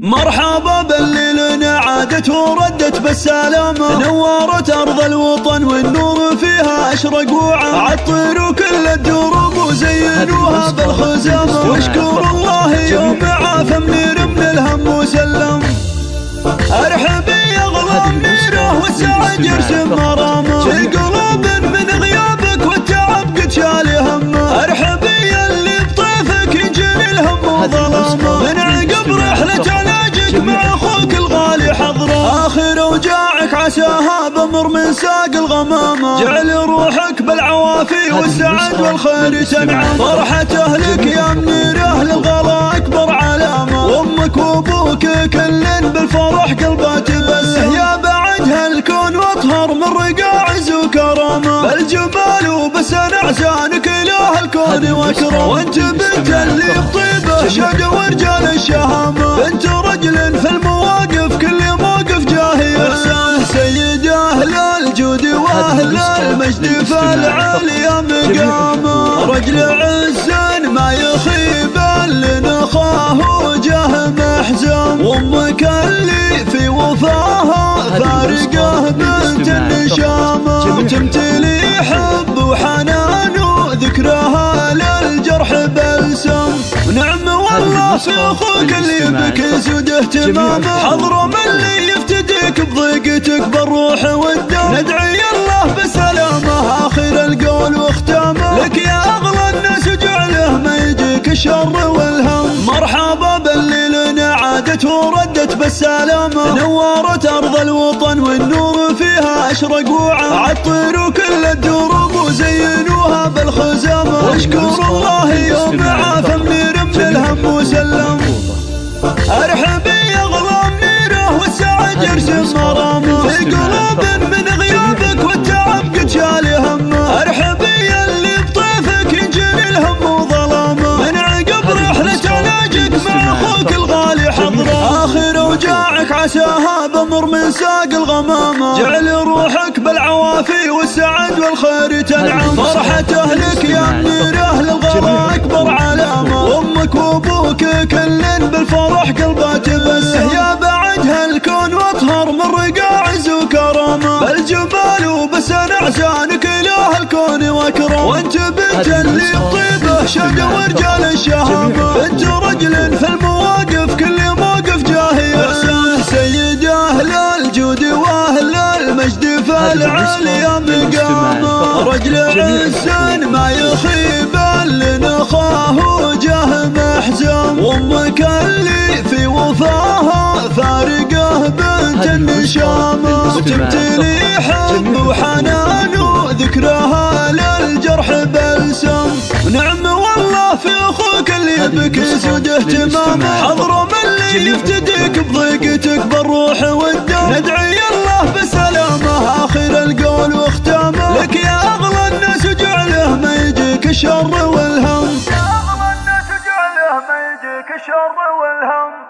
مرحبا بالليل عادت وردت بالسلامة، نورت أرض الوطن والنور فيها أشرق وعام، عطروا كل الدروب وزينوها بالخزامة، واشكر الله يوم عافى منير من الهم وسلم. ارحبي يا غلام نيره والسعد يرسم مرامه، في قلوب من غيابك والتعب قد شال همه، ارحبي اللي بطيفك ينجلي الهم وظلامه، من عقب رحلة علاجك مع اخوك الغالي حضره، اخر اوجاعك عساها بمر من ساق الغمامه، جعل روحك بالعوافي والسعد والخير تنعم، فرحة اهلك يا منيره للغلا اكبر علامه، وامك وابوك كل بالفرح قلبه تبسم، يا بعد هالكون واطهر من رقاع عز وكرامه، بالجمال وبسن احسانك اله الكون واكرم، وانت بنت اللي بطيبه شهد ورجال الشهامه، بنت رجل في المواقف كل موقف جاهي احسان، سيد اهل الجود واهل المجد فالعالي مقامه، رجل عز ما يخيب لنخاه وجه محزم، وامك اللي في وفاها فارقه بنت النشامه، تمتلي حب وحنان وذكرها للجرح بلسم، ونعم والله في اخوك اللي بك زود اهتمامه، حضره من اللي يفتديك بضيقتك بالروح والدم، ندعي الله بسلامه اخر القول واختامه، لك يا اغلى الناس جعله ما يجيك الشر والهم، مرحبا بالليل عادت وردت بالسلامة، نورت أرض الوطن والنور فيها أشرق وعام، عطروا كل الدروب وزينوها بالخزامة، واشكر الله يوم عافى منير من الهم وسلم. ارحبي يا غلام نيره والسعد يرسم مرامه، في قلوب من غيابك والتعب قد شال همه، ارحبي اللي بطيفك ينجلي الهم وظلامه، من عقب رحلة علاجك مع اخوك الغالي حضره، اخر اوجاعك عساها بمر من ساق الغمامه، جعل روحك بالعوافي والسعد والخير تنعم، فرحة اهلك يا منيره للغلا اكبر علامه، وامك وابوك كل بالفرح قلبه تبسم، يا بعد هالكون واطهر من رقاع عز وكرامه، بالجبال وبسن احسانك اله الكون واكرم، وانت بنت اللي بطيبه شهد ورجال الشهامه، بنت رجل في المواقف كل موقف جاهي احسان، سيد اهل الجود واهل المجد فالعالي مقامه، رجل عز ما يخيب لنخاه وجه محزم، وامك اللي في وفاها فارقه بنت النشامه، وتمتلي حب وحنان وذكرها للجرح بلسم، ونعم والله في اخوك اللي بك زود اهتمامه، حضره من اللي يفتديك بضيقتك بالروح والدم، ندعي الله بسلامه اخر القول واختامه، لك يا اغلى الناس جعله ما يجيك الشر والهم، يا اغلى الناس جعله ما يجيك الشر والهم.